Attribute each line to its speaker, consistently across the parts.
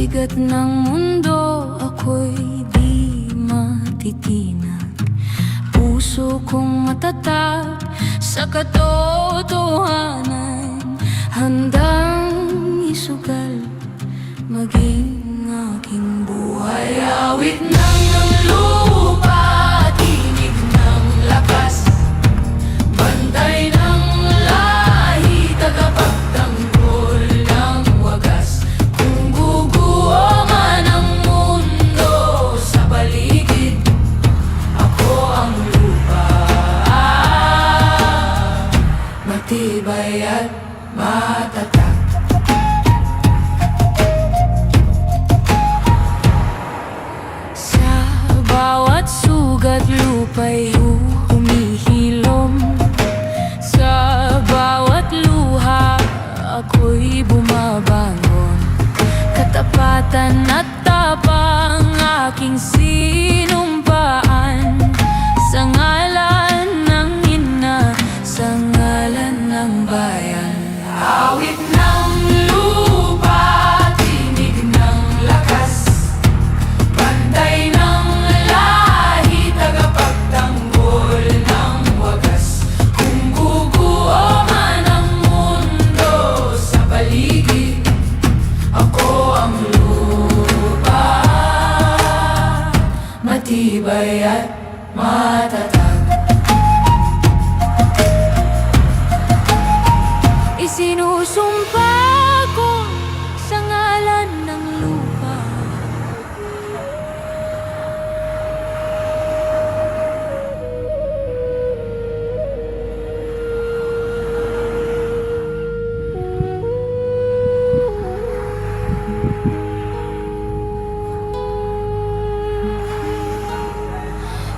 Speaker 1: bigat ng mundo, ako'y di matitinag. Puso kong matatag sa katotohanan, handang isugal maging aking buhay. Awit ng lupa, tinig ng lakas, bantay ng lahi, tagapagtanggol ng wagas. Kung guguho man ang mundo sa paligid, ako ang lupa, matibay at matatag. Bawat sugat lupa'y humihilom, sa bawat luha ako'y bumabangon. Katapatan at tapang aking sinumpaan, sa ngalan ng ina, sa ngalan ng bayan. Awit ng lupa, tinig ng lakas, bantay ng lahi, tagapagtanggol ng wagas. Kung guguho man ang mundo sa paligid, ako ang lupa, matibay at matatag. Isinusumpa ko sa ngalan ng lupa,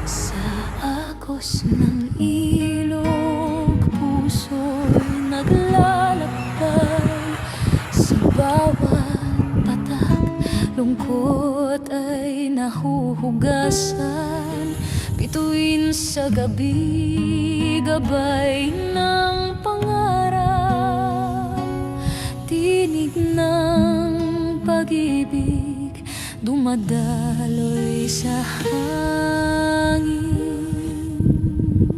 Speaker 1: sa agos ng ilog, puso'y naglalakbay. Sa bawat patak, lungkot ay nahuhugasan. Bituin sa gabi, gabay ng pangarap. Tinig ng pag-ibig, dumadaloy sa hangin.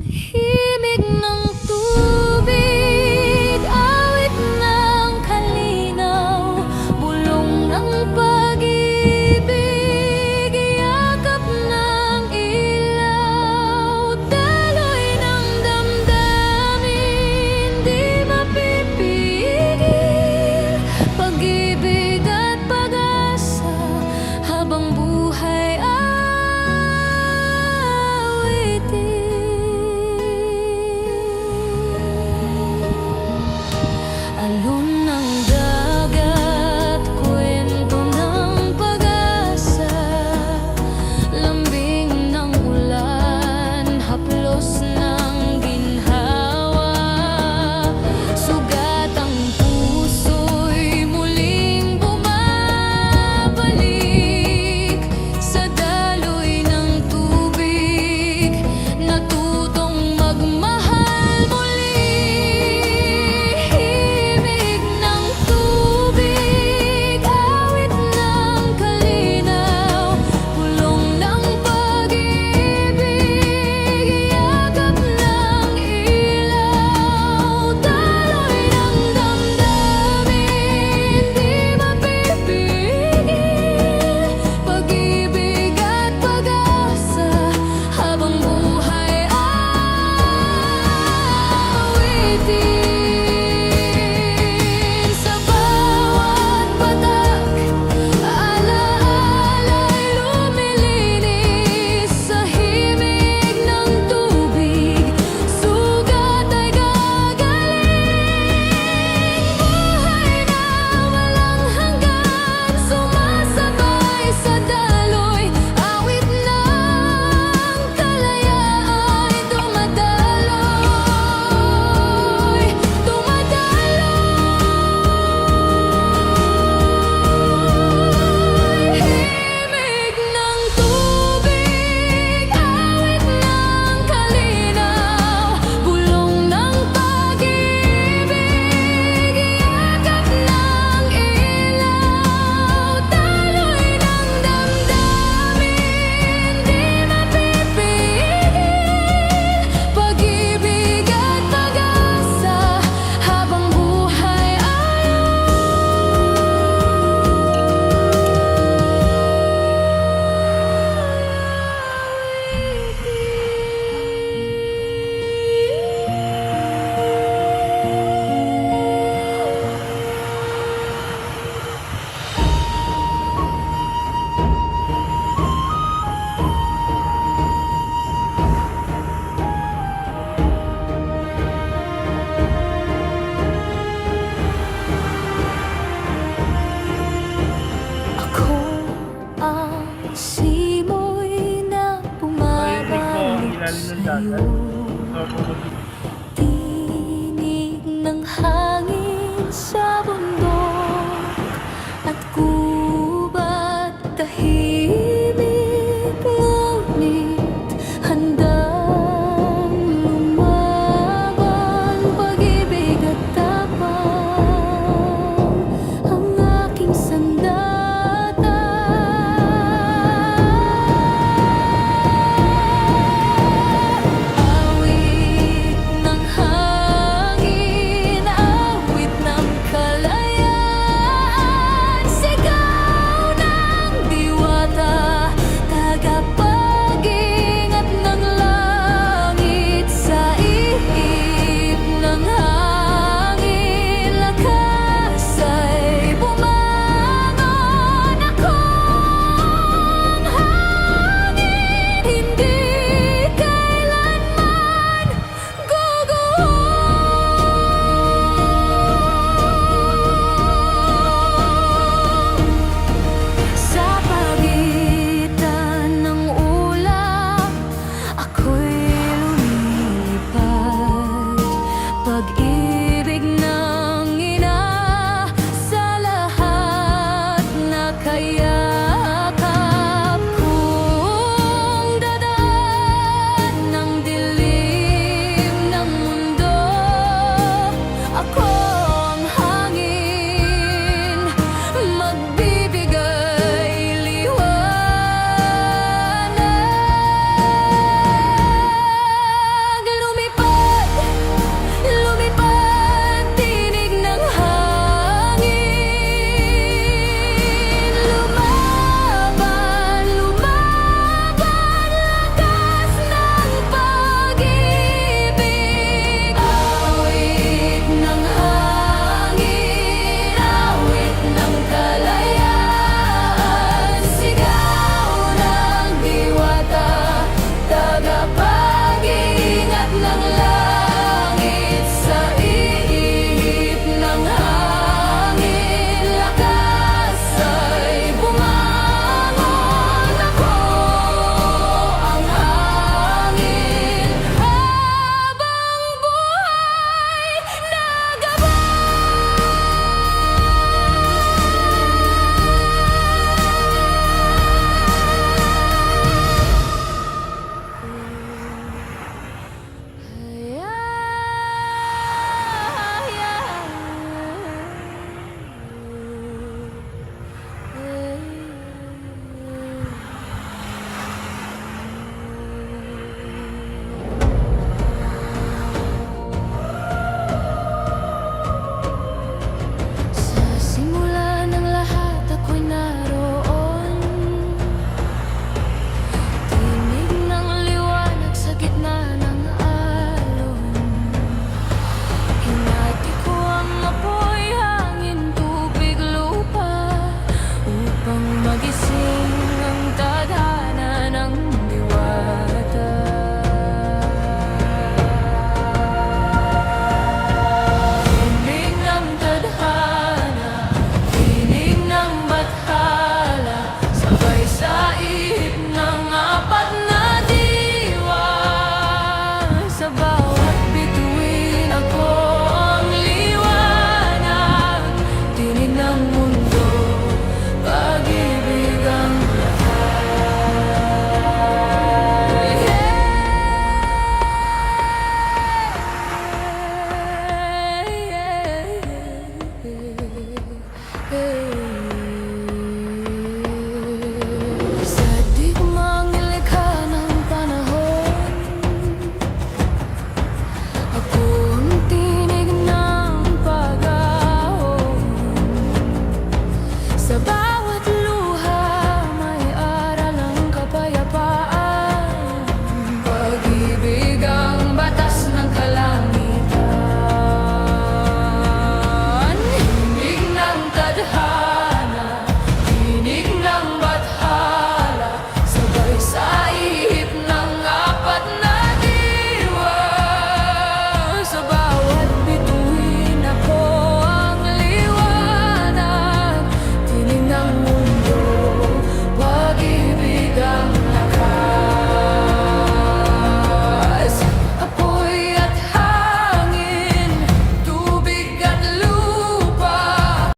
Speaker 1: Himig ng tubig, awit ng kalinaw, bulong ng pag-ibig, yakap ng ilaw. Daloy ng damdamin, di mapipigil, pag-ibig at pag-asa habang buhay awit. sa'yo. Tinig ng hangin sa bundok at gubat tahimik, ngunit handang lumaban. Pag-ibig at tapang ang aking sandata. Awit ng hangin, awit ng kalayaan, sigaw ng diwata, tagapag-ingat ng langit. Sa ihip ng hangin, lakas ay bumangon. Akong hangin, hindi kailanman guguho. Sa pagitan ng ulap, ako'y lumilipad. Pag-ibig ng ina sa lahat na kaya.